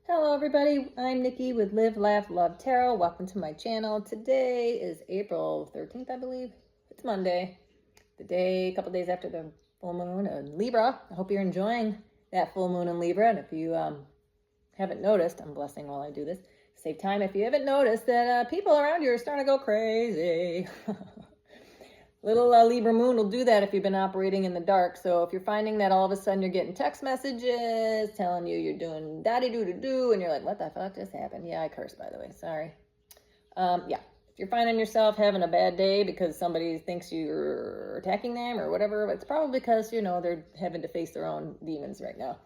Hello everybody, I'm Nikki with Live, Laugh, Love Tarot. Welcome to my channel. Today is April 13th, I believe. It's Monday, a couple days after the full moon in Libra. I hope you're enjoying that full moon in Libra. And if you haven't noticed, I'm blessing while I do this. Save time if you haven't noticed that people around you are starting to go crazy. Little Libra moon will do that if you've been operating in the dark. So if you're finding that all of a sudden you're getting text messages telling you you're doing daddy-doo-doo-doo, and you're like, what the fuck just happened? Yeah, I cursed, by the way. Sorry. Yeah. If you're finding yourself having a bad day because somebody thinks you're attacking them or whatever, it's probably because, they're having to face their own demons right now.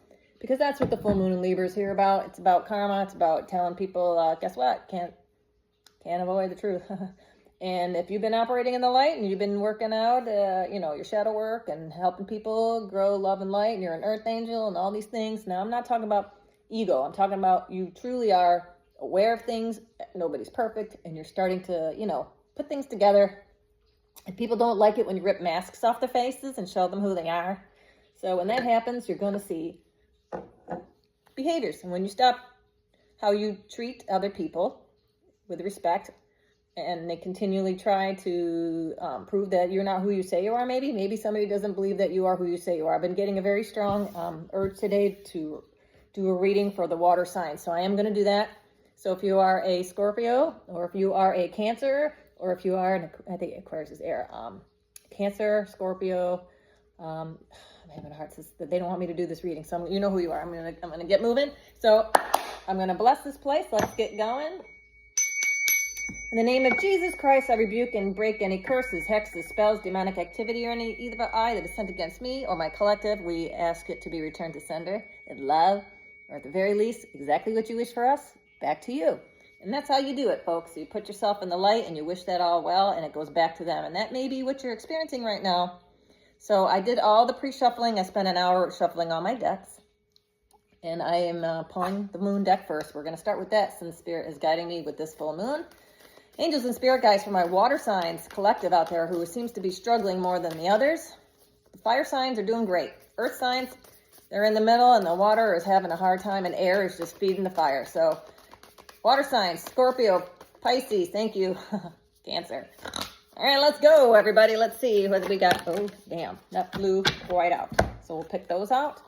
Because that's what the full moon in Libra is here about. It's about karma. It's about telling people, guess what? Can't avoid the truth. And if you've been operating in the light and you've been working out, your shadow work and helping people grow love and light, and you're an earth angel and all these things. Now, I'm not talking about ego. I'm talking about you truly are aware of things. Nobody's perfect. And you're starting to, put things together. And people don't like it when you rip masks off their faces and show them who they are. So when that happens, you're going to see behaviors. And when you stop how you treat other people with respect, and they continually try to prove that you're not who you say you are, maybe somebody doesn't believe that you are who you say you are. I've been getting a very strong urge today to do a reading for the water signs, so I am going to do that. So if you are a Scorpio, or if you are a Cancer, or if you are, I think Aquarius is air, Cancer, Scorpio, I'm having a heart, they don't want me to do this reading, so you know who you are. I'm gonna get moving. So I'm going to bless this place. Let's get going. In the name of Jesus Christ, I rebuke and break any curses, hexes, spells, demonic activity, or any evil eye that is sent against me or my collective. We ask it to be returned to sender in love, or at the very least, exactly what you wish for us, back to you. And that's how you do it, folks. You put yourself in the light and you wish that all well, and it goes back to them. And that may be what you're experiencing right now. So I did all the pre-shuffling. I spent an hour shuffling all my decks. And I am pulling the moon deck first. We're going to start with that since Spirit is guiding me with this full moon. Angels and spirit guides for my water signs collective out there who seems to be struggling more than the others. The fire signs are doing great. Earth signs, they're in the middle, and the water is having a hard time, and air is just feeding the fire. So water signs, Scorpio, Pisces, thank you. Cancer. All right, let's go, everybody. Let's see what we got. Oh, damn, that flew right out. So we'll pick those out.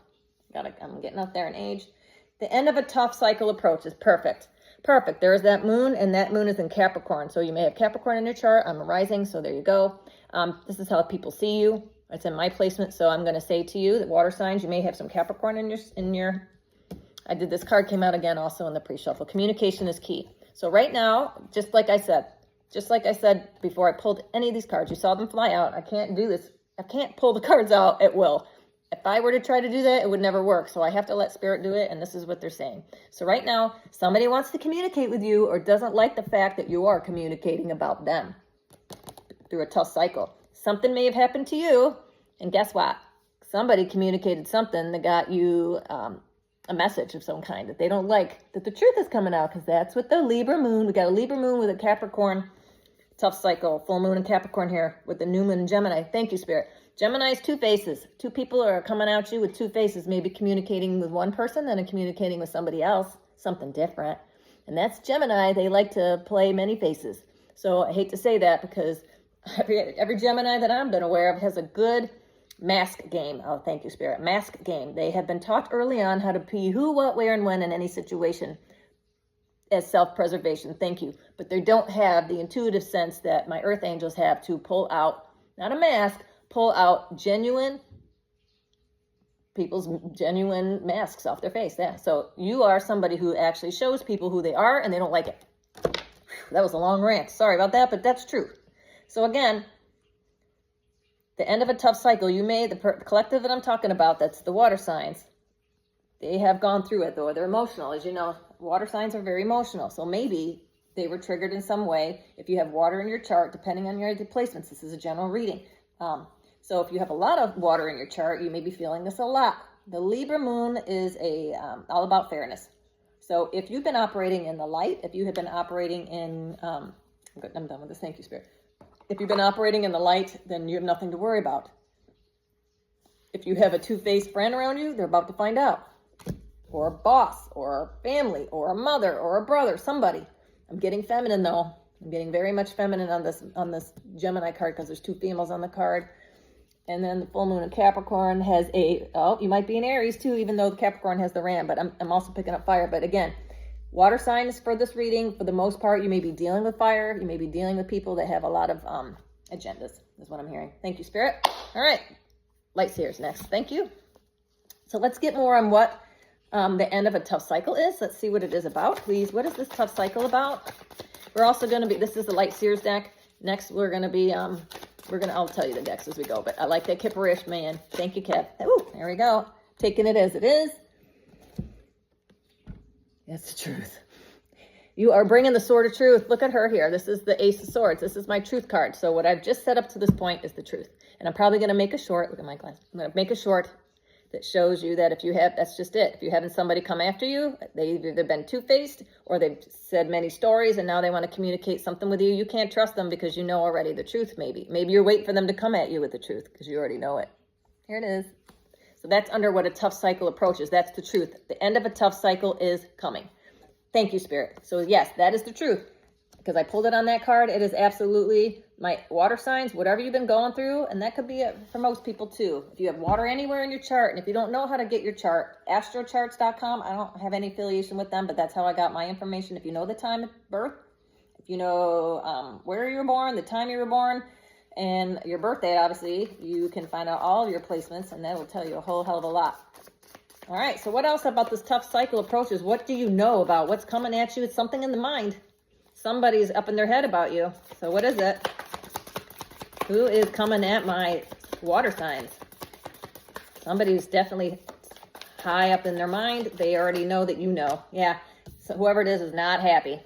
I'm getting up there in age. The end of a tough cycle approaches. Perfect. Perfect. There's that moon, and that moon is in Capricorn. So you may have Capricorn in your chart. I'm a rising, so there you go. This is how people see you. It's in my placement, so I'm going to say to you that water signs, you may have some Capricorn in your. I did this card came out again also in the pre-shuffle. Communication is key. So right now, just like I said before I pulled any of these cards, you saw them fly out. I can't do this. I can't pull the cards out at will. If I were to try to do that, it would never work. So I have to let Spirit do it, and this is what they're saying. So right now, somebody wants to communicate with you or doesn't like the fact that you are communicating about them through a tough cycle. Something may have happened to you, and guess what? Somebody communicated something that got you a message of some kind that they don't like, that the truth is coming out, because that's what the Libra moon, we got a Libra moon with a Capricorn, tough cycle, full moon in Capricorn here with the new moon in Gemini. Thank you, Spirit. Gemini's two faces. Two people are coming at you with two faces, maybe communicating with one person and communicating with somebody else, something different. And that's Gemini. They like to play many faces. So I hate to say that because every Gemini that I've been aware of has a good mask game. Oh, thank you, Spirit. Mask game. They have been taught early on how to be who, what, where, and when in any situation as self-preservation. Thank you. But they don't have the intuitive sense that my earth angels have to pull out, not a mask, pull out people's genuine masks off their face. Yeah. So you are somebody who actually shows people who they are and they don't like it. Whew, that was a long rant. Sorry about that, but that's true. So again, the end of a tough cycle, the collective that I'm talking about, that's the water signs. They have gone through it though. They're emotional. As you know, water signs are very emotional. So maybe they were triggered in some way. If you have water in your chart, depending on your placements, this is a general reading. So if you have a lot of water in your chart, you may be feeling this a lot. The Libra moon is all about fairness. So if you've been operating in the light, if you have been operating in, I'm done with this, thank you, Spirit. If you've been operating in the light, then you have nothing to worry about. If you have a two-faced friend around you, they're about to find out. or a boss or a family or a mother or a brother, somebody. I'm getting feminine though. I'm getting very much feminine on this Gemini card because there's two females on the card. And then the full moon in Capricorn has you might be in Aries too, even though the Capricorn has the ram, but I'm also picking up fire. But again, water signs for this reading, for the most part, you may be dealing with fire. You may be dealing with people that have a lot of agendas, is what I'm hearing. Thank you, Spirit. All right, light seers next. Thank you. So let's get more on what the end of a tough cycle is. Let's see what it is about, please. What is this tough cycle about? We're also going to be, this is the light seers deck. Next, we're going to be, I'll tell you the decks as we go, but I like that Kipperish, man. Thank you, Kev. Ooh, there we go. Taking it as it is. That's the truth. You are bringing the sword of truth. Look at her here. This is the Ace of Swords. This is my truth card. So what I've just set up to this point is the truth. And I'm probably going to make a short. Look at my glass. I'm going to make a short that shows you that if you have, that's just it. If you're having somebody come after you, they've either been two-faced or they've said many stories and now they want to communicate something with you. You can't trust them because you know already the truth, maybe. Maybe you're waiting for them to come at you with the truth because you already know it. Here it is. So that's under what a tough cycle approaches. That's the truth. The end of a tough cycle is coming. Thank you, Spirit. So yes, that is the truth. Because I pulled it on that card. It is absolutely my water signs, whatever you've been going through. And that could be for most people too. If you have water anywhere in your chart, and if you don't know how to get your chart, astrocharts.com. I don't have any affiliation with them, but that's how I got my information. If you know the time of birth, if you know where you were born, the time you were born, and your birthday, obviously, you can find out all of your placements, and that will tell you a whole hell of a lot. All right, so what else about this tough cycle approaches? What do you know about what's coming at you? It's something in the mind. Somebody's up in their head about you. So what is it? Who is coming at my water signs? Somebody's definitely high up in their mind. They already know that you know. Yeah, so whoever it is not happy.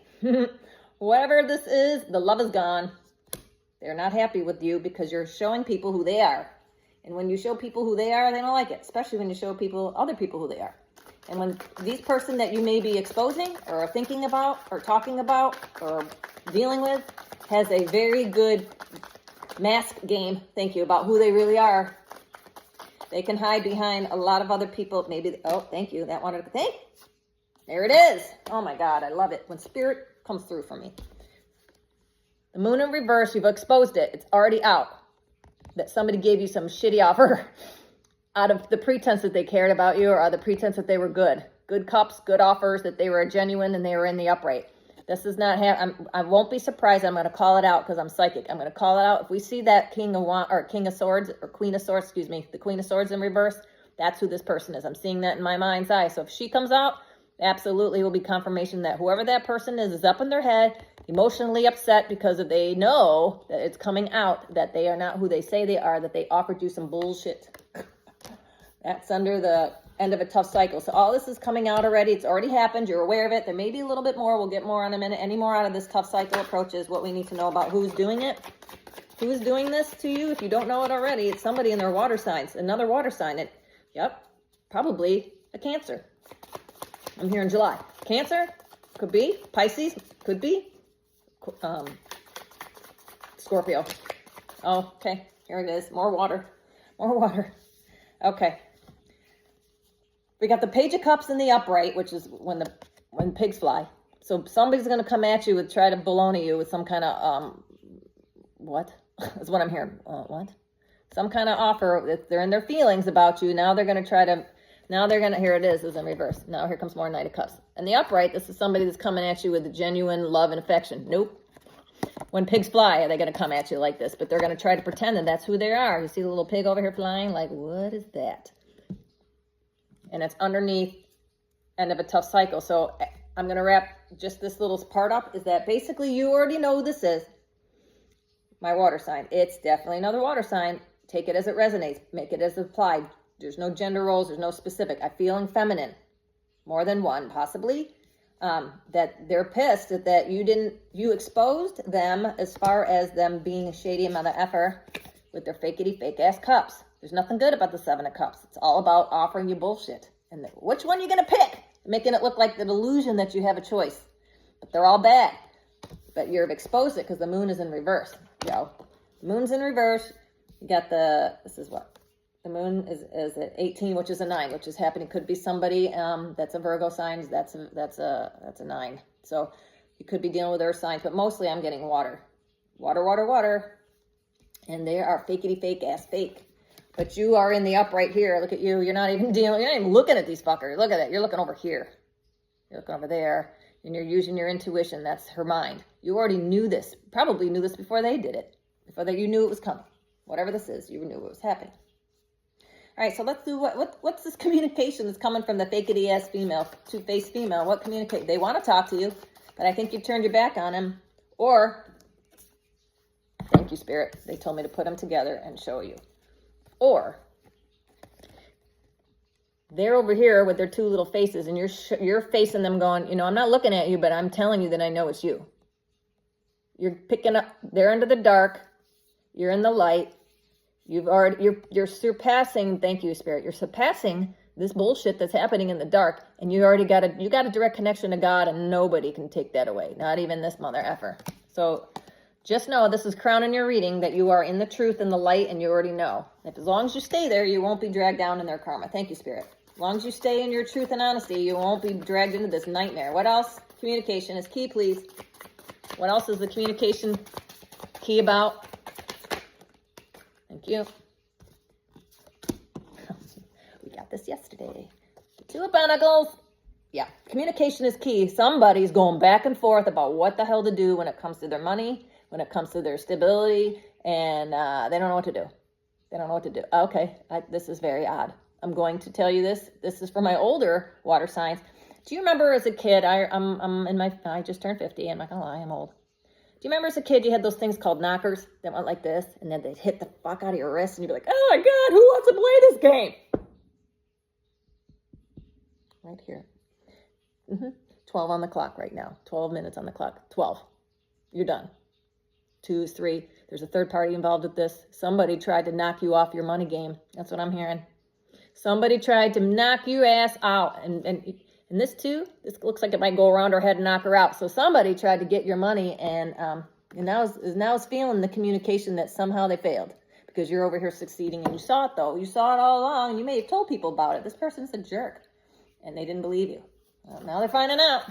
Whoever this is, the love is gone. They're not happy with you because you're showing people who they are. And when you show people who they are, they don't like it, especially when you show other people who they are. And when these person that you may be exposing or thinking about or talking about or dealing with has a very good mask game, thank you, about who they really are, they can hide behind a lot of other people. Maybe, oh, thank you, that wanted to think. There it is. Oh my God, I love it when Spirit comes through for me. The moon in reverse, you've exposed it. It's already out. That somebody gave you some shitty offer out of the pretense that they cared about you or out of the pretense that they were good. Good cups, good offers, that they were genuine and they were in the upright. This is not, I won't be surprised. I'm going to call it out because I'm psychic. I'm going to call it out. If we see that King of Swords or Queen of Swords, excuse me, the Queen of Swords in reverse, that's who this person is. I'm seeing that in my mind's eye. So if she comes out, absolutely will be confirmation that whoever that person is up in their head, emotionally upset because they know that it's coming out that they are not who they say they are, that they offered you some bullshit. That's under the end of a tough cycle. So all this is coming out already. It's already happened. You're aware of it. There may be a little bit more. We'll get more in a minute. Any more out of this tough cycle approaches what we need to know about who's doing it. Who's doing this to you? If you don't know it already, it's somebody in their water signs. Another water sign. Yep, probably a Cancer. I'm here in July. Cancer? Could be. Pisces? Could be. Scorpio. Oh, okay. Here it is. More water. More water. Okay. We got the Page of Cups in the upright, which is when pigs fly. So somebody's going to come at you with, try to baloney you with some kind of, what? That's what I'm hearing. What? Some kind of offer. If they're in their feelings about you, now they're going to try to, here it is in reverse. Now here comes more Knight of Cups. And the upright, this is somebody that's coming at you with a genuine love and affection. Nope. When pigs fly, are they going to come at you like this? But they're going to try to pretend that that's who they are. You see the little pig over here flying? Like, what is that? And it's underneath end of a tough cycle. So I'm going to wrap just this little part up, is that basically you already know who this is. My water sign. It's definitely another water sign. Take it as it resonates. Make it as applied. There's no gender roles. There's no specific. I'm feeling feminine. More than one, possibly. That they're pissed that you exposed them as far as them being a shady mother effer with their fake ass cups. There's nothing good about the Seven of Cups. It's all about offering you bullshit. And which one are you going to pick? Making it look like the delusion that you have a choice. But they're all bad. But you've exposed it because the moon is in reverse. Yo, moon's in reverse. You got this is what? The moon is at 18, which is a 9, which is happening. Could be somebody that's a Virgo sign. That's a 9. So you could be dealing with earth signs, but mostly I'm getting water. Water, water, water. And they are fakety fake ass fake. But you are in the upright here. Look at you. You're not even looking at these fuckers. Look at that. You're looking over here. You're looking over there. And you're using your intuition. That's her mind. You already knew this. Probably knew this before they did it. Before that you knew it was coming. Whatever this is, you knew it was happening. All right, so let's do what's this communication that's coming from the fakety ass female, two-faced female? What communicate? They want to talk to you, but I think you've turned your back on him. Or, thank you, Spirit. They told me to put them together and show you. Or, they're over here with their two little faces, and you're facing them going, I'm not looking at you, but I'm telling you that I know it's you. You're picking up, they're into the dark, you're in the light. You're surpassing, thank you, Spirit. You're surpassing this bullshit that's happening in the dark, and you got a direct connection to God, and nobody can take that away. Not even this mother effer. So just know this is crowning your reading that you are in the truth and the light, and you already know. As long as you stay there, you won't be dragged down in their karma. Thank you, Spirit. As long as you stay in your truth and honesty, you won't be dragged into this nightmare. What else? Communication is key, please. What else is the communication key about? Thank you. We got this yesterday. The Two of Pentacles. Yeah, communication is key. Somebody's going back and forth about what the hell to do when it comes to their money, when it comes to their stability, and they don't know what to do. They don't know what to do. Okay, this is very odd. I'm going to tell you this. This is for my older water signs. Do you remember as a kid, I just turned 50. I'm not going to lie, I'm old. Do you remember as a kid you had those things called knockers that went like this, and then they'd hit the fuck out of your wrist, and you'd be like, oh my God, who wants to play this game? Right here. 12 on the clock right now. 12 minutes on the clock. 12. You're done. 2, 3. There's a third party involved with this. Somebody tried to knock you off your money game. That's what I'm hearing. Somebody tried to knock you ass out. And this too, this looks like it might go around her head and knock her out. So somebody tried to get your money, and now is feeling the communication that somehow they failed because you're over here succeeding, and you saw it though. You saw it all along, and you may have told people about it. This person's a jerk, and they didn't believe you. Well, now they're finding out.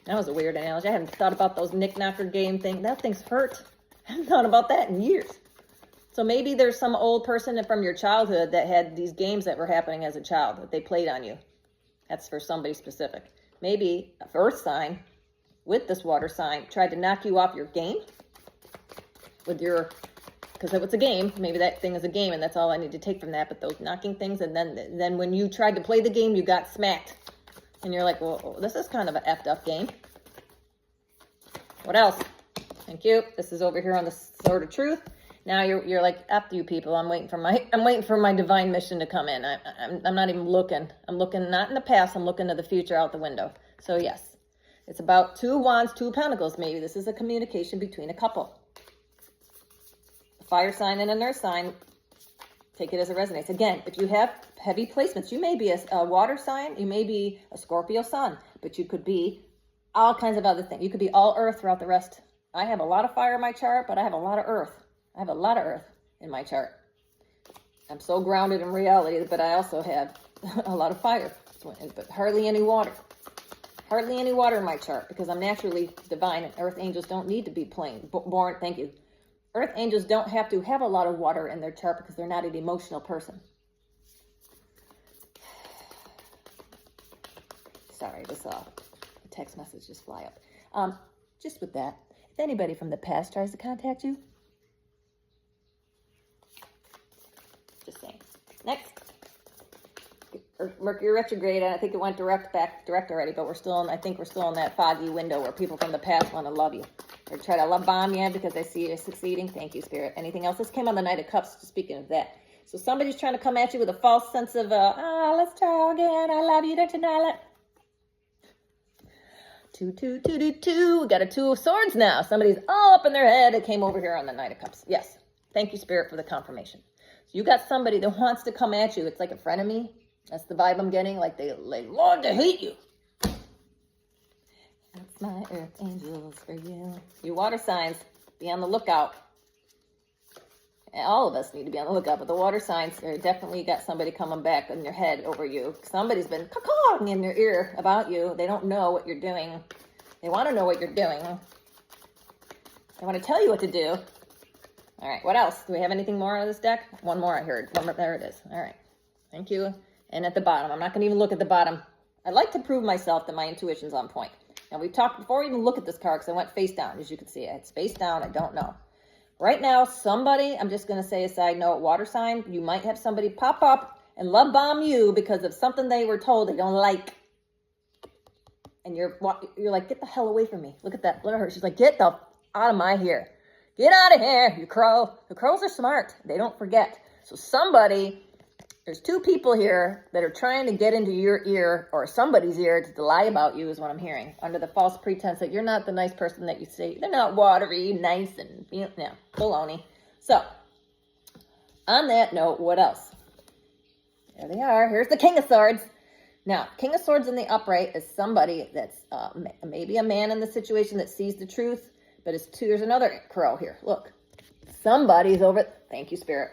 That was a weird analogy. I haven't thought about those knick-knocker game thing. That thing's hurt. I haven't thought about that in years. So maybe there's some old person from your childhood that had these games that were happening as a child that they played on you. That's for somebody specific. Maybe an earth sign with this water sign tried to knock you off your game with your, because if it's a game, maybe that thing is a game and that's all I need to take from that. But those knocking things, and then when you tried to play the game, you got smacked. And you're like, well, this is kind of an effed up game. What else? Thank you. This is over here on the Sword of Truth. Now you're like, after you people, I'm waiting for my divine mission to come in. I'm not even looking. I'm looking not in the past. I'm looking to the future out the window. So yes, it's about 2 wands, 2 pentacles. Maybe this is a communication between a couple. A fire sign and an earth sign. Take it as it resonates. Again, if you have heavy placements, you may be a water sign. You may be a Scorpio sun, but you could be all kinds of other things. You could be all earth throughout the rest. I have a lot of fire in my chart, but I have a lot of earth. I have a lot of earth in my chart. I'm so grounded in reality, but I also have a lot of fire, but hardly any water. Hardly any water in my chart because I'm naturally divine, and earth angels don't need to be born. Thank you. Earth angels don't have to have a lot of water in their chart because they're not an emotional person. Sorry, this text message just fly up. Just with that, if anybody from the past tries to contact you, just saying. Next, Mercury retrograde. I think it went direct already, but I think we're still in that foggy window where people from the past want to love you or try to love bomb you because they see you succeeding. Thank you, Spirit. Anything else? This came on the Knight of Cups. Speaking of that, so somebody's trying to come at you with a false sense of let's try again. I love you tonight. 2, 2, 2, 2, 2. We got a 2 of Swords now. Somebody's all up in their head. It came over here on the Knight of Cups. Yes. Thank you, Spirit, for the confirmation. So you got somebody that wants to come at you. It's like a frenemy. That's the vibe I'm getting. Like they long to hate you. That's my earth angels for you. You water signs, be on the lookout. All of us need to be on the lookout, but the water signs are definitely got somebody coming back in your head over you. Somebody's been caw-cawing in your ear about you. They don't know what you're doing. They want to know what you're doing. They want to tell you what to do. All right, what else? Do we have anything more out of this deck? One more I heard. One more, there it is. All right, thank you. And at the bottom, I'm not going to even look at the bottom. I like to prove myself that my intuition's on point. Now, we've talked before we even look at this card because I went face down, as you can see. It's face down. I don't know. Right now, somebody, I'm just going to say a side note, water sign, you might have somebody pop up and love bomb you because of something they were told they don't like. And you're like, get the hell away from me. Look at that. Look at her. She's like, get the out of my hair. Get out of here, you crow. The crows are smart. They don't forget. So somebody, there's two people here that are trying to get into your ear or somebody's ear to lie about you is what I'm hearing. Under the false pretense that you're not the nice person that you say. They're not watery, nice, and, baloney. So, on that note, what else? There they are. Here's the King of Swords. Now, King of Swords in the upright is somebody that's maybe a man in the situation that sees the truth, but there's another crow here. Look, somebody's over. Thank you, Spirit.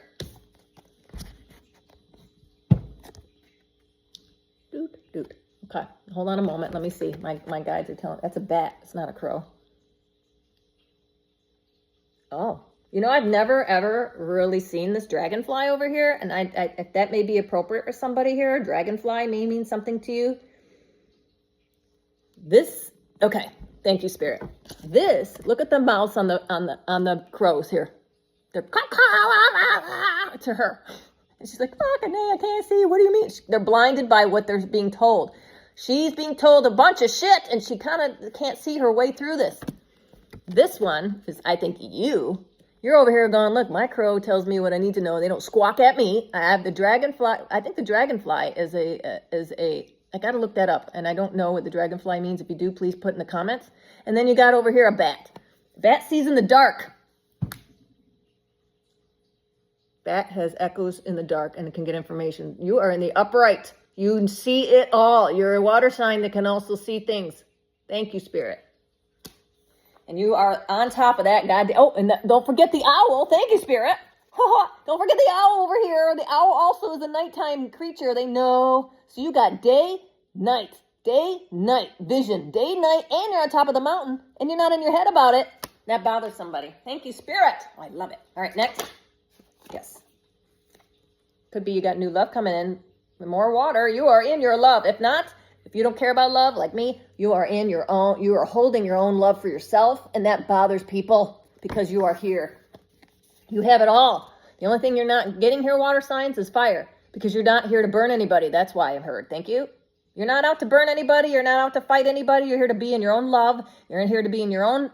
Doot. Okay, hold on a moment. Let me see. My guides are telling. That's a bat. It's not a crow. Oh, I've never ever really seen this dragonfly over here, and if that may be appropriate for somebody here. Dragonfly may mean something to you. Okay. Thank you, Spirit. Look at the mouths on the crows here. They're to her. And she's like, fucking I can't see. What do you mean? They're blinded by what they're being told. She's being told a bunch of shit, and she kind of can't see her way through this. This one is, I think, you. You're over here going, look, my crow tells me what I need to know. They don't squawk at me. I have the dragonfly. I think the dragonfly is I got to look that up, and I don't know what the dragonfly means. If you do, please put in the comments. And then you got over here a bat. Bat sees in the dark. Bat has echoes in the dark and it can get information. You are in the upright. You see it all. You're a water sign that can also see things. Thank you, Spirit. And you are on top of that. Don't forget the owl. Thank you, Spirit. Don't forget the owl over here. The owl also is a nighttime creature. They know. So you got day, night vision, day, night, and you're on top of the mountain, and you're not in your head about it. That bothers somebody. Thank you, Spirit. Oh, I love it. All right, next. Yes. Could be you got new love coming in. With more water, you are in your love. If not, if you don't care about love like me, you are in your own, you are holding your own love for yourself, and that bothers people because you are here. You have it all. The only thing you're not getting here, water signs, is fire, because you're not here to burn anybody. That's why I've heard. Thank you. You're not out to burn anybody. You're not out to fight anybody. You're here to be in your own love. You're in here to be in your own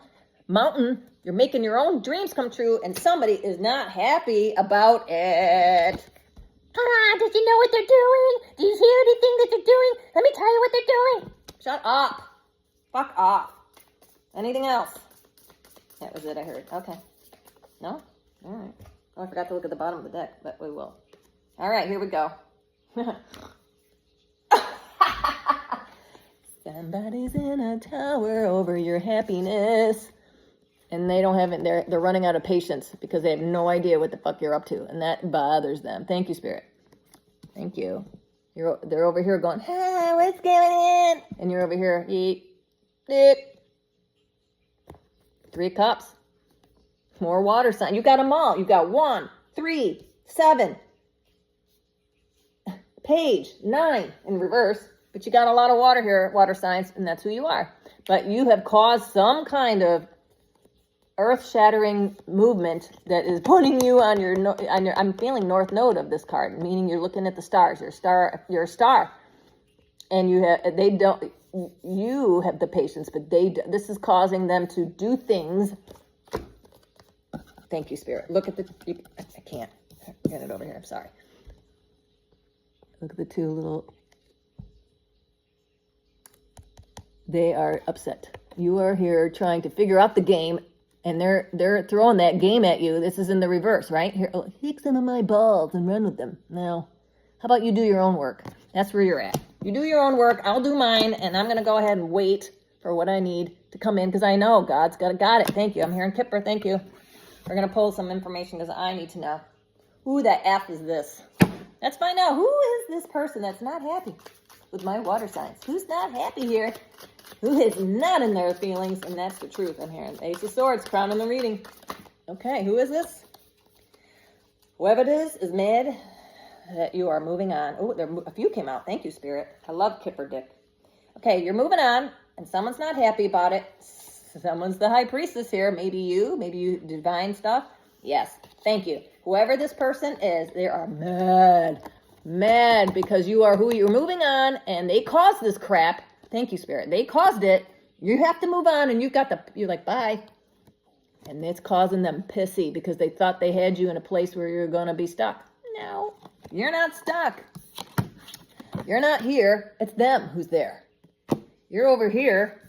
mountain. You're making your own dreams come true, and somebody is not happy about it. Does you know what they're doing? Do you hear anything that they're doing? Let me tell you what they're doing. Shut up. Fuck off. Anything else? That was it, I heard. Okay. No? All right. Oh, I forgot to look at the bottom of the deck, but we will. All right, here we go. Somebody's in a tower over your happiness. And they don't have it. They're running out of patience because they have no idea what the fuck you're up to. And that bothers them. Thank you, Spirit. Thank you. They're over here going, what's going on? And you're over here, eat. 3 cups. More water sign. You got them all. You got 1, 3, 7. Page 9 in reverse. But you got a lot of water here, water signs, and that's who you are. But you have caused some kind of earth-shattering movement that is putting you on your I'm feeling north node of this card, meaning you're looking at the stars. You're a star. And you have the patience, but this is causing them to do things. Thank you, Spirit. Look at I can't get it over here. I'm sorry. Look at the two little. They are upset. You are here trying to figure out the game, and they're throwing that game at you. This is in the reverse, right? Here, kick some of my balls and run with them. Now, how about you do your own work? That's where you're at. You do your own work. I'll do mine, and I'm going to go ahead and wait for what I need to come in, because I know God's got it. Thank you. I'm hearing Kipper. Thank you. We're going to pull some information because I need to know. Who the F is this? Let's find out. Who is this person that's not happy with my water signs? Who's not happy here? Who is not in their feelings? And that's the truth I'm hearing. Ace of Swords, crown in the reading. Okay, who is this? Whoever it is mad that you are moving on. Oh, a few came out. Thank you, Spirit. I love Kipper Dick. Okay, you're moving on, and someone's not happy about it. Someone's the High Priestess here. Maybe you divine stuff. Yes, thank you. Whoever this person is, they are mad because you are who you're moving on, and they caused this crap. Thank you, Spirit. They caused it. You have to move on, and you're like, bye. And it's causing them pissy because they thought they had you in a place where you're going to be stuck. No, you're not stuck. You're not here. It's them who's there. You're over here.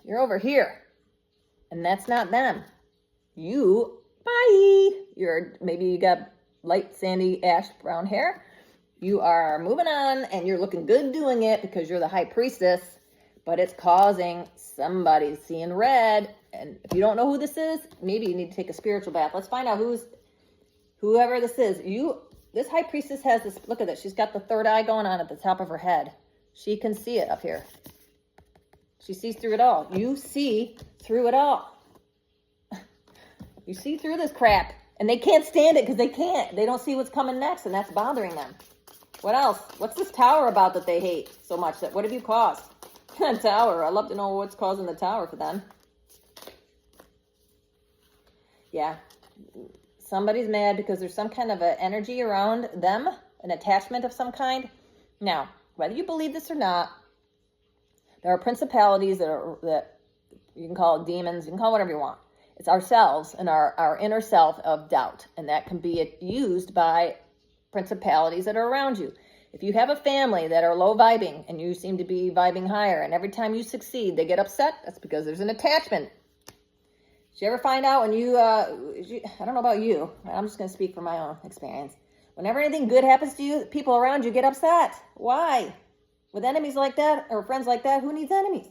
You're over here. And that's not them. You, bye. Maybe you got light, sandy, ash, brown hair. You are moving on and you're looking good doing it because you're the High Priestess, but it's causing somebody seeing red. And if you don't know who this is, maybe you need to take a spiritual bath. Let's find out whoever this is. This High Priestess has this, look at this. She's got the third eye going on at the top of her head. She can see it up here. She sees through it all. You see through it all. You see through this crap. And they can't stand it because they can't. They don't see what's coming next, and that's bothering them. What else? What's this tower about that they hate so much? What have you caused? Tower. I'd love to know what's causing the tower for them. Yeah. Somebody's mad because there's some kind of an energy around them, an attachment of some kind. Now, whether you believe this or not, there are principalities that you can call it demons, you can call it whatever you want. It's ourselves and our inner self of doubt, and that can be used by principalities that are around you. If you have a family that are low vibing and you seem to be vibing higher, and every time you succeed, they get upset, that's because there's an attachment. Did you ever find out when I don't know about you, I'm just going to speak from my own experience. Whenever anything good happens to you, people around you get upset. Why? With enemies like that or friends like that, who needs enemies?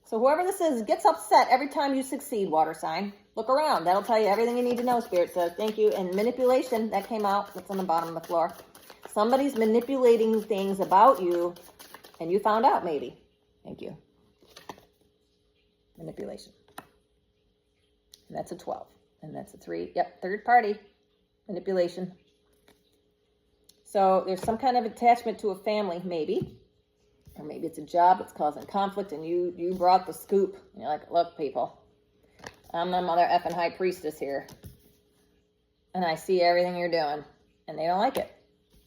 So whoever this is gets upset every time you succeed, water sign. Look around. That'll tell you everything you need to know, Spirit says. Thank you. And manipulation, that came out. That's on the bottom of the floor. Somebody's manipulating things about you, and you found out maybe. Thank you. Manipulation. And that's a 12. And that's a 3. Yep, third party. Manipulation. So there's some kind of attachment to a family, maybe. Or maybe it's a job that's causing conflict, and you brought the scoop. And you're like, look, people, I'm the mother effing High Priestess here. And I see everything you're doing. And they don't like it.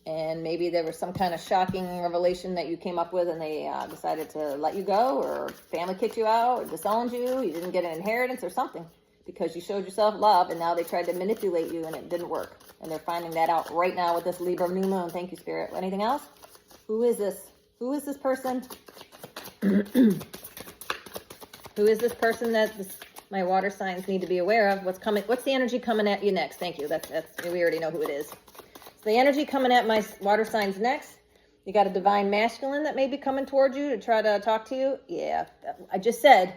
And maybe there was some kind of shocking revelation that you came up with, and they decided to let you go, or family kicked you out, or disowned you. You didn't get an inheritance or something because you showed yourself love, and now they tried to manipulate you, and it didn't work. And they're finding that out right now with this Libra new moon. Thank you, Spirit. Anything else? Who is this? Who is this person? Who is this person that my water signs need to be aware of? What's coming? What's the energy coming at you next? Thank you. That's we already know who it is. So the energy coming at my water signs next. You got a divine masculine that may be coming towards you to try to talk to you. Yeah, I just said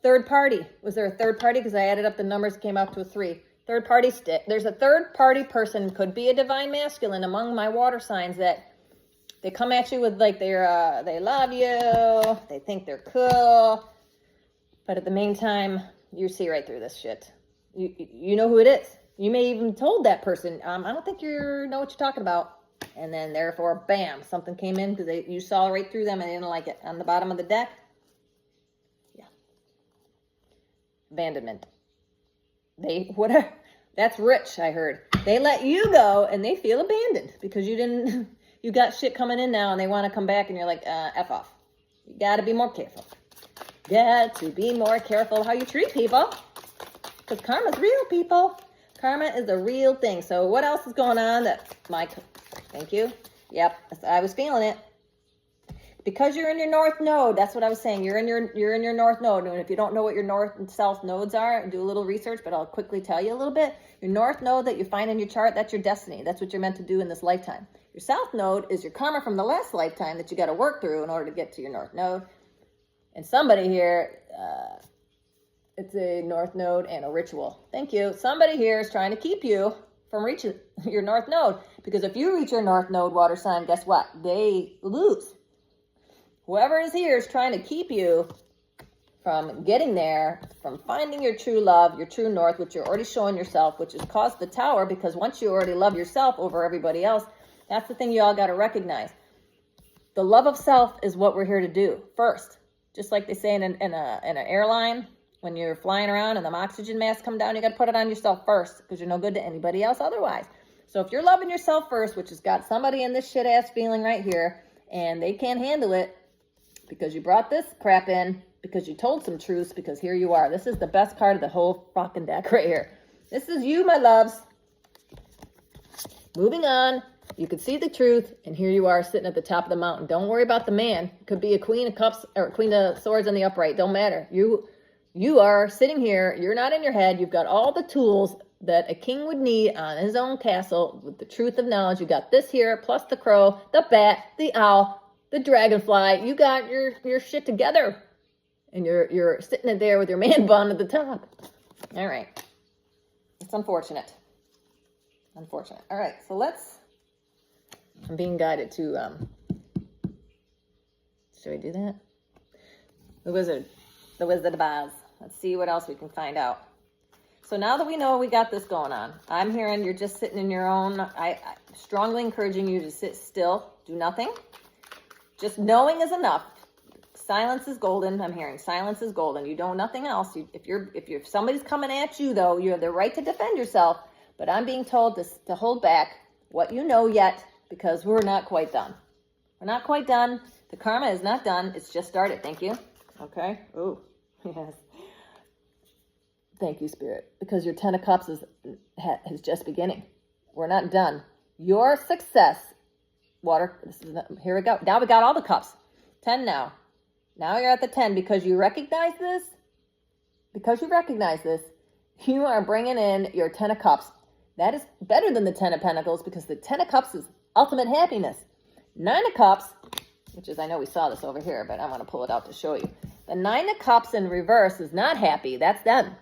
third party. Was there a third party? Because I added up the numbers, came out to a 3. Third party stick. There's a third party person, could be a divine masculine among my water signs that they come at you with like they love you, they think they're cool, but at the meantime, you see right through this shit. You know who it is. You may even told that person, I don't think you know what you're talking about. And then therefore, bam, something came in because you saw right through them and they didn't like it. On the bottom of the deck, yeah, abandonment. That's rich, I heard. They let you go and they feel abandoned because you got shit coming in now and they want to come back and you're like, F off. You got to be more careful. Got to be more careful how you treat people. Because karma's real, people. Karma is a real thing. So what else is going on? Thank you. Yep, I was feeling it. Because you're in your north node, that's what I was saying. You're in your north node. And if you don't know what your north and south nodes are, do a little research, but I'll quickly tell you a little bit. Your north node that you find in your chart, that's your destiny. That's what you're meant to do in this lifetime. Your south node is your karma from the last lifetime that you got to work through in order to get to your north node. And somebody here It's a north node and a ritual. Thank you. Somebody here is trying to keep you from reaching your north node. Because if you reach your north node, water sign, guess what? They lose. Whoever is here is trying to keep you from getting there, from finding your true love, your true north, which you're already showing yourself, which has caused the tower, because once you already love yourself over everybody else, that's the thing you all got to recognize. The love of self is what we're here to do first. Just like they say in an airline, when you're flying around and the oxygen masks come down, you got to put it on yourself first because you're no good to anybody else otherwise. So if you're loving yourself first, which has got somebody in this shit ass feeling right here, and they can't handle it because you brought this crap in, because you told some truths, because here you are. This is the best card of the whole fucking deck right here. This is you, my loves. Moving on. You could see the truth, and here you are sitting at the top of the mountain. Don't worry about the man. Could be a queen of cups or queen of swords in the upright. Don't matter. You are sitting here. You're not in your head. You've got all the tools that a king would need on his own castle with the truth of knowledge. You got this here, plus the crow, the bat, the owl, the dragonfly. You got your shit together. And you're sitting there with your man bun at the top. All right. It's unfortunate. Unfortunate. All right. So I'm being guided to, should we do that? The Wizard of Oz. Let's see what else we can find out. So now that we know we got this going on, I'm hearing you're just sitting in your own. I strongly encouraging you to sit still, do nothing. Just knowing is enough. Silence is golden. I'm hearing silence is golden. You know nothing else. If somebody's coming at you, though, you have the right to defend yourself. But I'm being told to hold back what you know yet, because we're not quite done. We're not quite done. The karma is not done. It's just started. Thank you. Okay. Ooh, yes. Thank you, Spirit, because your 10 of Cups is just beginning. We're not done. Your success, water. Here we go. Now we got all the cups. 10 now. Now you're at the 10 because you recognize this. Because you recognize this, you are bringing in your 10 of Cups. That is better than the 10 of Pentacles, because the 10 of Cups is ultimate happiness. 9 of Cups, which is, I know we saw this over here, but I want to pull it out to show you. The 9 of Cups in reverse is not happy. That's them.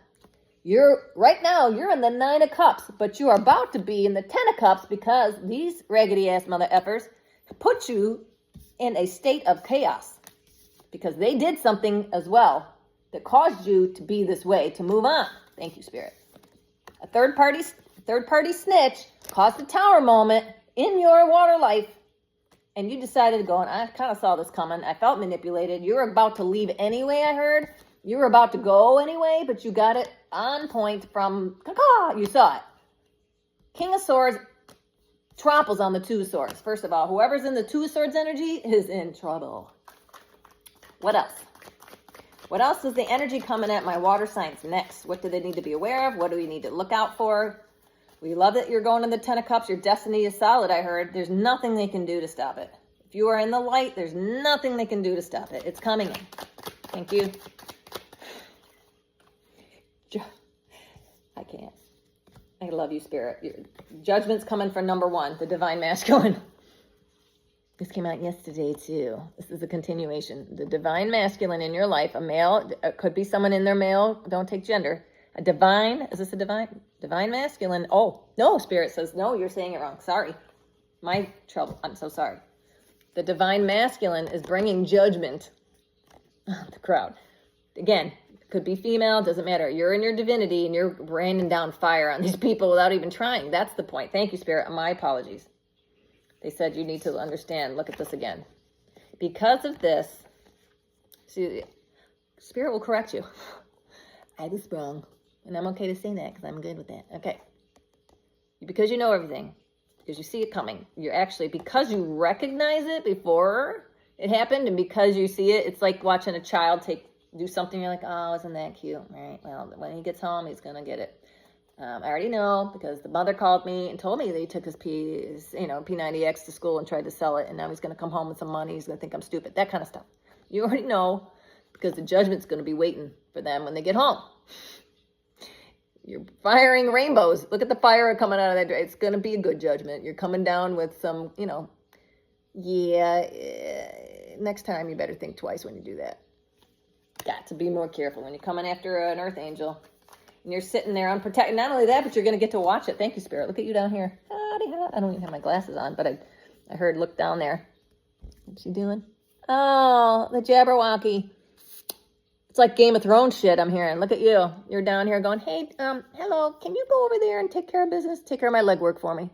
Right now, you're in the 9 of Cups, but you are about to be in the 10 of Cups because these raggedy ass mother effers put you in a state of chaos. Because they did something as well that caused you to be this way, to move on. Thank you, Spirit. A third party snitch caused a tower moment in your water life, and you decided to go, and I kind of saw this coming. I felt manipulated. You were about to leave anyway, I heard. You were about to go anyway, but you got it on point from, you saw it. King of Swords tramples on the 2 of Swords. First of all, whoever's in the 2 of Swords energy is in trouble. What else? What else is the energy coming at my water signs next? What do they need to be aware of? What do we need to look out for? We love that you're going to the 10 of Cups. Your destiny is solid, I heard. There's nothing they can do to stop it. If you are in the light, there's nothing they can do to stop it. It's coming in. Thank you. I can't. I love you, Spirit. Your judgment's coming for number 1, the Divine Masculine. This came out yesterday, too. This is a continuation. The Divine Masculine in your life, a male, it could be someone in their male, don't take gender. A divine, is this a divine? Divine Masculine. Oh, no, Spirit says, no, you're saying it wrong. Sorry. My trouble. I'm so sorry. The Divine Masculine is bringing judgment on the crowd. Again, could be female, doesn't matter. You're in your divinity and you're raining down fire on these people without even trying. That's the point. Thank you, Spirit. My apologies. They said you need to understand. Look at this again. Because of this, see, Spirit will correct you. I was wrong. And I'm okay to say that because I'm good with that. Okay. Because you know everything. Because you see it coming. You're actually, because you recognize it before it happened, and because you see it, it's like watching a child do something. You're like, oh, isn't that cute? All right. Well, when he gets home, he's going to get it. I already know because the mother called me and told me that he took his P90X to school and tried to sell it. And now he's going to come home with some money. He's going to think I'm stupid. That kind of stuff. You already know because the judgment's going to be waiting for them when they get home. You're firing rainbows. Look at the fire coming out of that. It's going to be a good judgment. You're coming down with some, next time you better think twice when you do that. got to be more careful when you're coming after an earth angel. And you're sitting there unprotected. Not only that, but you're going to get to watch it. Thank you, Spirit. Look at you down here. I don't even have my glasses on, but I heard look down there. What's she doing? Oh, the Jabberwocky. It's like Game of Thrones shit I'm hearing. Look at you. You're down here going, hey, hello, can you go over there and take care of business? Take care of my legwork for me.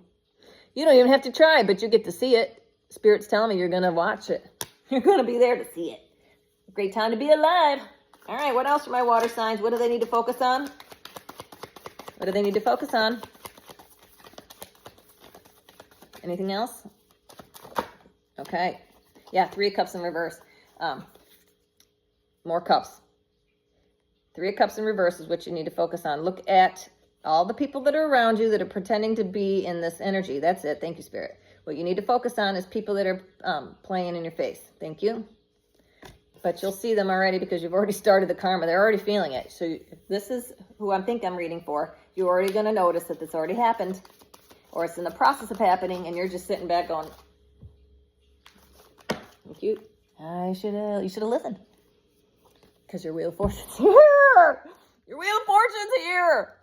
You don't even have to try, but you get to see it. Spirit's telling me you're going to watch it. You're going to be there to see it. Great time to be alive. All right, what else for my water signs? What do they need to focus on? What do they need to focus on? Anything else? Okay. Yeah, 3 of Cups in reverse. More cups. 3 of Cups in reverse is what you need to focus on. Look at all the people that are around you that are pretending to be in this energy. That's it. Thank you, Spirit. What you need to focus on is people that are playing in your face. Thank you. But you'll see them already because you've already started the karma. They're already feeling it. So if this is who I think I'm reading for, you're already going to notice that this already happened. Or it's in the process of happening and you're just sitting back going, thank you. You should have listened. Because your Wheel of Fortune's here. Your Wheel of Fortune's here.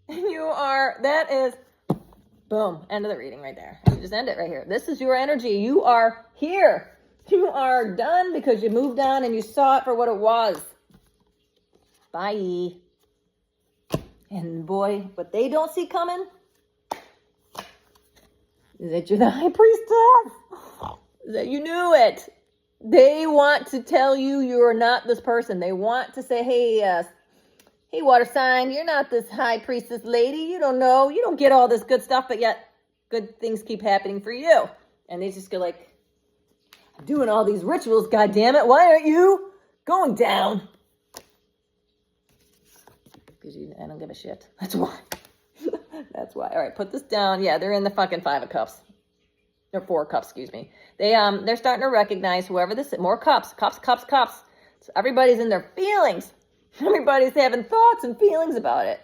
And you are, that is, boom, end of the reading right there. You just end it right here. This is your energy. You are here. You are done because you moved on and you saw it for what it was. Bye. And boy, what they don't see coming is that you're the High Priestess. That you knew it. They want to tell you you're not this person. They want to say, hey, water sign, you're not this High Priestess lady. You don't know. You don't get all this good stuff, but yet good things keep happening for you. And they just go like, I'm doing all these rituals, God damn it. Why aren't you going down? Because I don't give a shit. That's why. That's why. All right, put this down. Yeah, they're in the fucking 5 of Cups. Or 4 cups, excuse me. They're starting to recognize whoever this is. More cups. So everybody's in their feelings. Everybody's having thoughts and feelings about it.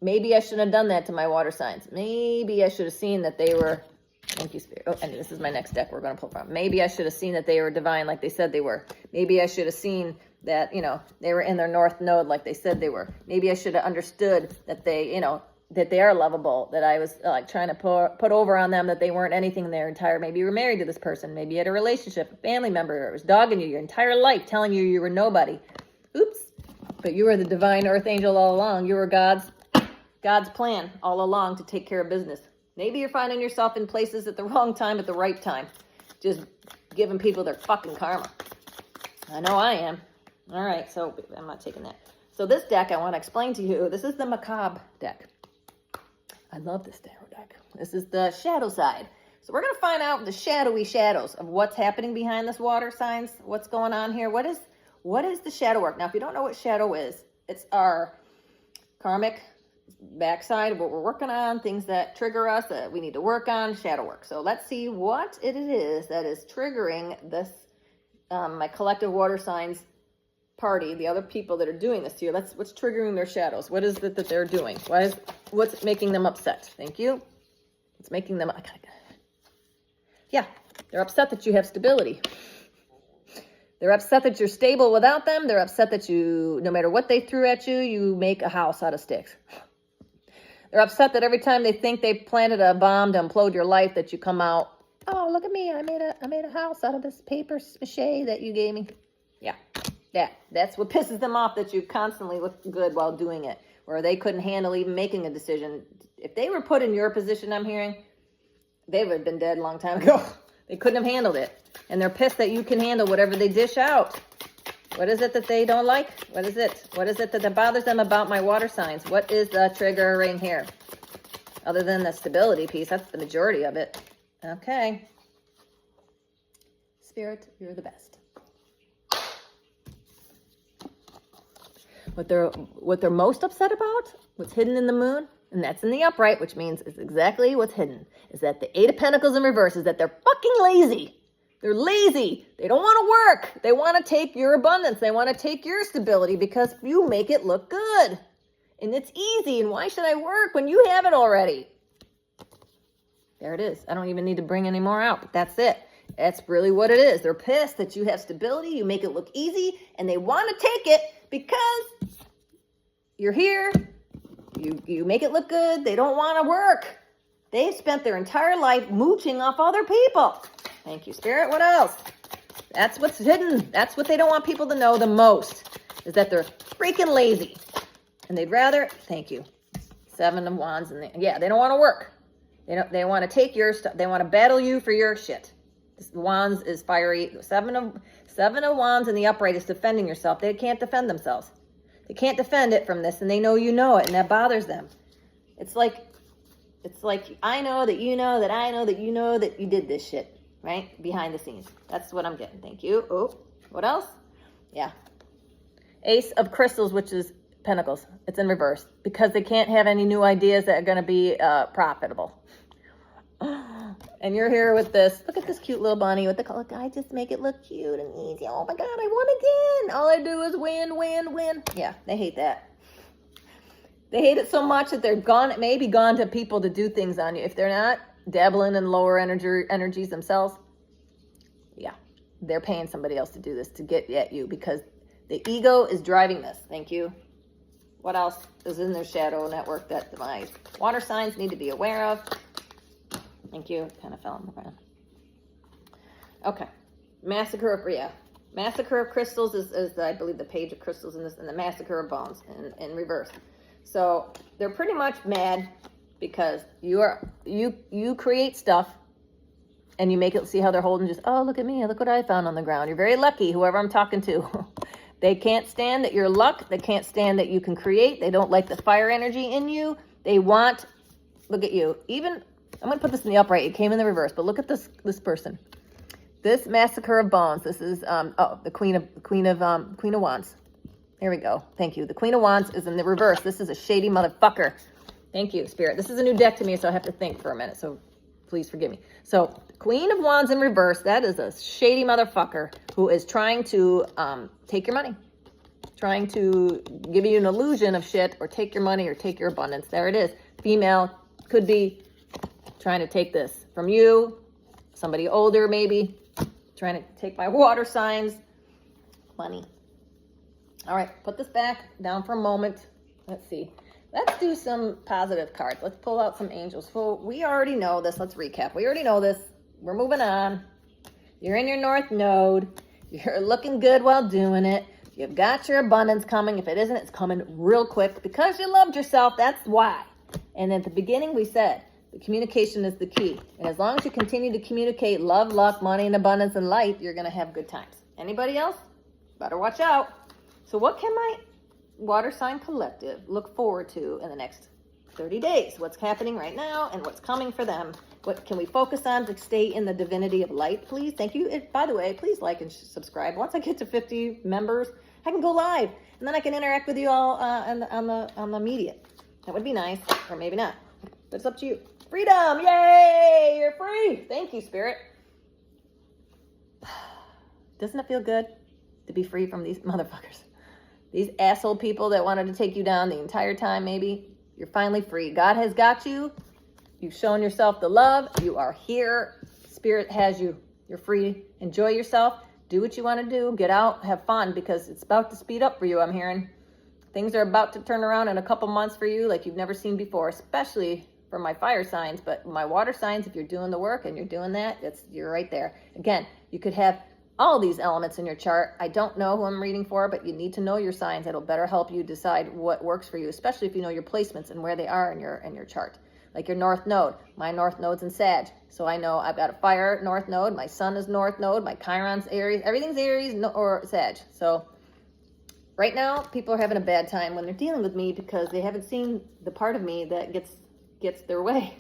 Maybe I shouldn't have done that to my water signs. Maybe I should have seen that they were, thank you, Spirit. Oh, and this is my next deck we're going to pull from. Maybe I should have seen that they were divine like they said they were. Maybe I should have seen that, they were in their north node like they said they were. Maybe I should have understood that they, that they are lovable, that I was trying to put over on them that they weren't anything their entire, maybe you were married to this person, maybe you had a relationship, a family member, it was dogging you your entire life, telling you you were nobody. Oops. But you were the divine earth angel all along. You were God's plan all along to take care of business. Maybe you're finding yourself in places at the wrong time at the right time, just giving people their fucking karma. I know I am. All right, so I'm not taking that. So this deck I want to explain to you, this is the Macabre deck. I love this tarot deck. This is the shadow side. So we're going to find out the shadowy shadows of what's happening behind this water signs. What's going on here? What is the shadow work? Now, if you don't know what shadow is, it's our karmic backside of what we're working on, things that trigger us, that we need to work on, shadow work. So let's see what it is that is triggering this, my collective water signs party, the other people that are doing this to you. What's triggering their shadows? What is it that they're doing? What's making them upset? Thank you. It's making them, yeah, they're upset that you have stability. They're upset that you're stable without them. They're upset that you, no matter what they threw at you, you make a house out of sticks. They're upset that every time they think they planted a bomb to implode your life, that you come out, oh, look at me. I made a house out of this paper mache that you gave me. Yeah. That's what pisses them off, that you constantly look good while doing it, or they couldn't handle even making a decision. If they were put in your position, I'm hearing, they would have been dead a long time ago. They couldn't have handled it. And they're pissed that you can handle whatever they dish out. What is it that they don't like? What is it? What is it that bothers them about my water signs? What is the triggering here? Other than the stability piece, that's the majority of it. Okay. Spirit, you're the best. What they're most upset about, what's hidden in the moon, and that's in the upright, which means it's exactly what's hidden, is that the 8 of Pentacles in reverse is that they're fucking lazy. They're lazy. They don't want to work. They want to take your abundance. They want to take your stability because you make it look good. And it's easy. And why should I work when you have it already? There it is. I don't even need to bring any more out, but that's it. That's really what it is. They're pissed that you have stability, you make it look easy, and they want to take it because you're here, you make it look good. They don't want to work. They've spent their entire life mooching off other people. Thank you, Spirit. What else? That's what's hidden. That's what they don't want people to know the most, is that they're freaking lazy. And they'd rather, thank you, 7 of Wands. And they don't want to work. They want to take your stuff. They want to battle you for your shit. This Wands is fiery. 7 of Wands in the upright is defending yourself. They can't defend themselves. They can't defend it from this, and they know you know it, and that bothers them. It's like I know that you know that I know that you know that you did this shit, right? Behind the scenes. That's what I'm getting. Thank you. Oh, what else? Yeah. Ace of Crystals, which is Pentacles. It's in reverse because they can't have any new ideas that are going to be profitable. And you're here with this. Look at this cute little bunny with the color. I just make it look cute and easy. Oh my God, I won again. All I do is win, win, win. Yeah, they hate that. They hate it so much that they're maybe gone to people to do things on you. If they're not dabbling in lower energies themselves, yeah, they're paying somebody else to do this, to get at you, because the ego is driving this. Thank you. What else is in their shadow network that my water signs need to be aware of? Thank you. Kind of fell on the ground. Okay. Massacre of Crystals is I believe, the Page of Crystals in this, and the Massacre of Bones in reverse. So they're pretty much mad because you create stuff and you make it, see how they're holding, just, oh, look at me, look what I found on the ground. You're very lucky, whoever I'm talking to. They can't stand that you're luck. They can't stand that you can create. They don't like the fire energy in you. They want, look at you. Even, I'm going to put this in the upright. It came in the reverse, but look at this person. This Massacre of Bones. This is, the Queen of Wands. There we go. Thank you. The Queen of Wands is in the reverse. This is a shady motherfucker. Thank you, Spirit. This is a new deck to me, so I have to think for a minute. So please forgive me. So Queen of Wands in reverse, that is a shady motherfucker who is trying to take your money. Trying to give you an illusion of shit, or take your money, or take your abundance. There it is. Female, could be trying to take this from you. Somebody older, maybe. Trying to take my water signs. Money. All right, put this back down for a moment. Let's see. Let's do some positive cards. Let's pull out some angels. Well, we already know this. Let's recap. We already know this. We're moving on. You're in your North Node. You're looking good while doing it. You've got your abundance coming. If it isn't, it's coming real quick because you loved yourself. That's why. And at the beginning, we said the communication is the key. And as long as you continue to communicate love, luck, money, and abundance and light, you're going to have good times. Anybody else? Better watch out. So what can my water sign collective look forward to in the next 30 days? What's happening right now and what's coming for them? What can we focus on to stay in the divinity of light, please? Thank you. By the way, please like and subscribe. Once I get to 50 members, I can go live, and then I can interact with you all on the media. That would be nice, or maybe not. But it's up to you. Freedom! Yay! You're free! Thank you, Spirit. Doesn't it feel good to be free from these motherfuckers? These asshole people that wanted to take you down the entire time, maybe. You're finally free. God has got you. You've shown yourself the love. You are here. Spirit has you. You're free. Enjoy yourself. Do what you want to do. Get out. Have fun, because it's about to speed up for you, I'm hearing. Things are about to turn around in a couple months for you like you've never seen before, especially for my fire signs. But my water signs, if you're doing the work and you're doing that, you're right there. Again, you could have all these elements in your chart. I don't know who I'm reading for, but you need to know your signs. It'll better help you decide what works for you, especially if you know your placements and where they are in your chart. Like your North Node. My North Node's in Sag. So I know I've got a fire North Node. My Sun is North Node. My Chiron's Aries. Everything's Aries or Sag. So right now, people are having a bad time when they're dealing with me because they haven't seen the part of me that gets their way.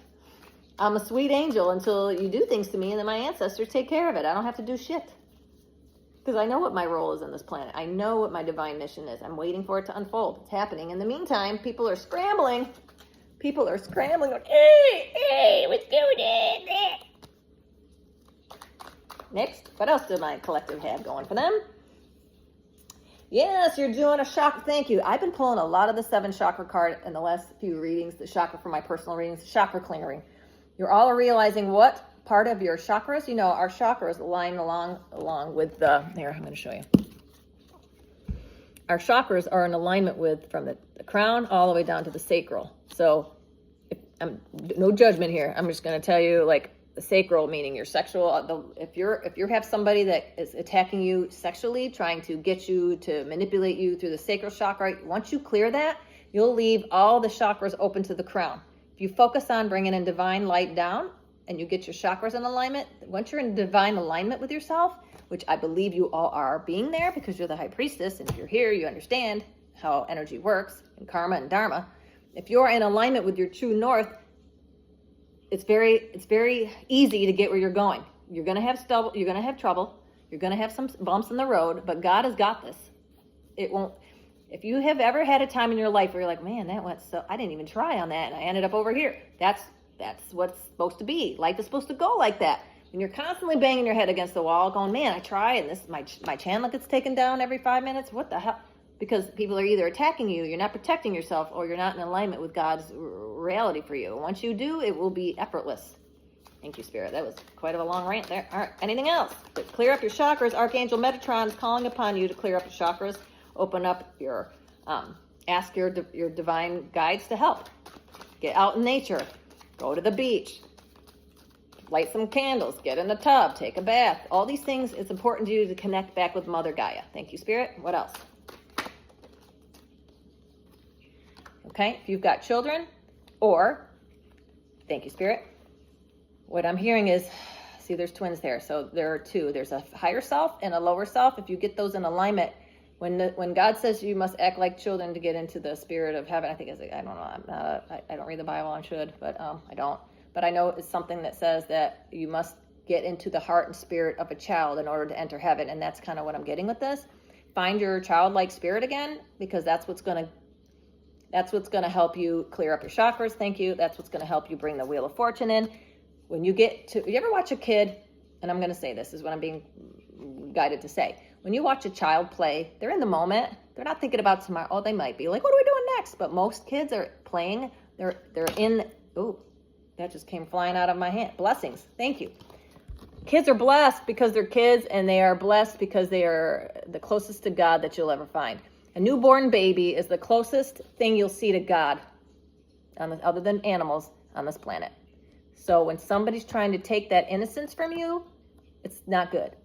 I'm a sweet angel until you do things to me, and then my ancestors take care of it. I don't have to do shit. Because I know what my role is in this planet. I know what my divine mission is. I'm waiting for it to unfold. It's happening. In the meantime, people are scrambling. People are scrambling. Going, hey, what's going on? Next, what else did my collective have going for them? Yes, you're doing a chakra. Thank you. I've been pulling a lot of the 7 chakra card in the last few readings. The chakra for my personal readings, the chakra clearing. You're all realizing what part of your chakras. You know, our chakras align along with the, here, I'm going to show you. Our chakras are in alignment with from the crown all the way down to the sacral. So no judgment here. I'm just going to tell you, like, the sacral, meaning your sexual, if you have somebody that is attacking you sexually, trying to get you to manipulate you through the sacral chakra, once you clear that, you'll leave all the chakras open to the crown. If you focus on bringing in divine light down and you get your chakras in alignment, once you're in divine alignment with yourself, which I believe you all are being there because you're the high priestess, and if you're here, you understand how energy works and karma and dharma. If you're in alignment with your true north, it's very easy to get where you're going. You're going to have trouble. You're going to have some bumps in the road, but God has got this. It won't. If you have ever had a time in your life where you're like, man, that went so, I didn't even try on that, and I ended up over here. That's what's supposed to be. Life is supposed to go like that. When you're constantly banging your head against the wall, going, man, I try, and this my channel gets taken down every 5 minutes. What the hell? Because people are either attacking you, you're not protecting yourself, or you're not in alignment with God's reality for you. Once you do, it will be effortless. Thank you, Spirit. That was quite a long rant there. All right, anything else? But clear up your chakras. Archangel Metatron is calling upon you to clear up your chakras. Open up your, ask your divine guides to help. Get out in nature. Go to the beach. Light some candles. Get in the tub. Take a bath. All these things, it's important to you to connect back with Mother Gaia. Thank you, Spirit. What else? Okay, if you've got children, or, thank you, Spirit. What I'm hearing is, see, there's twins there. So there are two. There's a higher self and a lower self. If you get those in alignment, when God says you must act like children to get into the spirit of heaven, I think I don't know. I don't read the Bible. I should, but I don't. But I know it's something that says that you must get into the heart and spirit of a child in order to enter heaven. And that's kind of what I'm getting with this. Find your childlike spirit again, because that's what's going to help you clear up your chakras. Thank you. That's what's going to help you bring the Wheel of Fortune in. When you ever watch a kid, and I'm going to say this is what I'm being guided to say. When you watch a child play, they're in the moment. They're not thinking about tomorrow. Oh, they might be like, what are we doing next? But most kids are playing. They're in, oh, that just came flying out of my hand. Blessings. Thank you. Kids are blessed because they're kids, and they are blessed because they are the closest to God that you'll ever find. A newborn baby is the closest thing you'll see to God, other than animals, on this planet. So when somebody's trying to take that innocence from you, it's not good.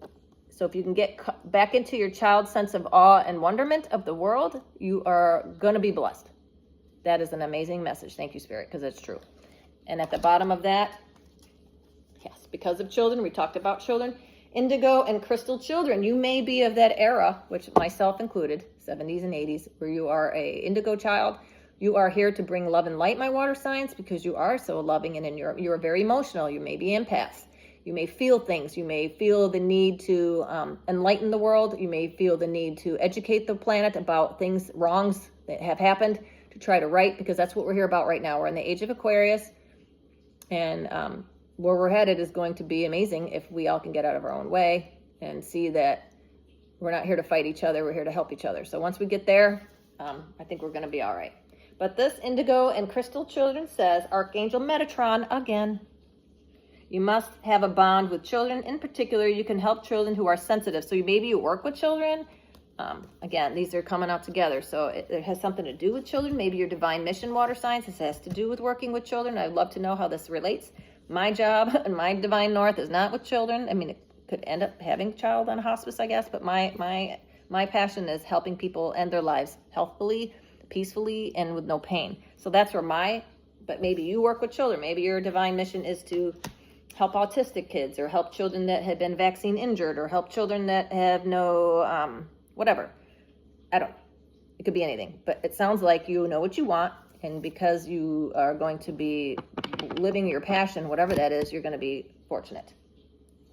So if you can get back into your child's sense of awe and wonderment of the world, you are going to be blessed. That is an amazing message. Thank you, Spirit, because it's true. And at the bottom of that, yes, because of children, we talked about children, indigo and crystal children. You may be of that era, which myself included, 70s and 80s, where you are a indigo child. You are here to bring love and light, my water signs, because you are so loving, and you're very emotional. You may be empaths. You may feel things. You may feel the need to enlighten the world. You may feel the need to educate the planet about wrongs that have happened, to try to right, because that's what we're here about right now. We're in the age of Aquarius, and where we're headed is going to be amazing if we all can get out of our own way and see that we're not here to fight each other. We're here to help each other. So once we get there, I think we're going to be all right. But this indigo and crystal children says, Archangel Metatron again. You must have a bond with children. In particular, you can help children who are sensitive. So maybe you work with children. Again, these are coming out together. So it has something to do with children. Maybe your divine mission, water signs, this has to do with working with children. I'd love to know how this relates. My job and my divine north is not with children. I mean, it could end up having a child on hospice, I guess. But my passion is helping people end their lives healthfully, peacefully, and with no pain. So that's where but maybe you work with children. Maybe your divine mission is to help autistic kids, or help children that have been vaccine injured, or help children that have no, whatever. It could be anything, but it sounds like you know what you want. And because you are going to be living your passion, whatever that is, you're going to be fortunate.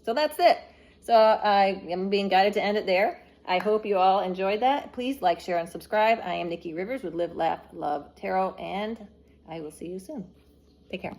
So that's it. So I am being guided to end it there. I hope you all enjoyed that. Please like, share, and subscribe. I am Nikki Rivers with Live, Laugh, Love Tarot, and I will see you soon. Take care.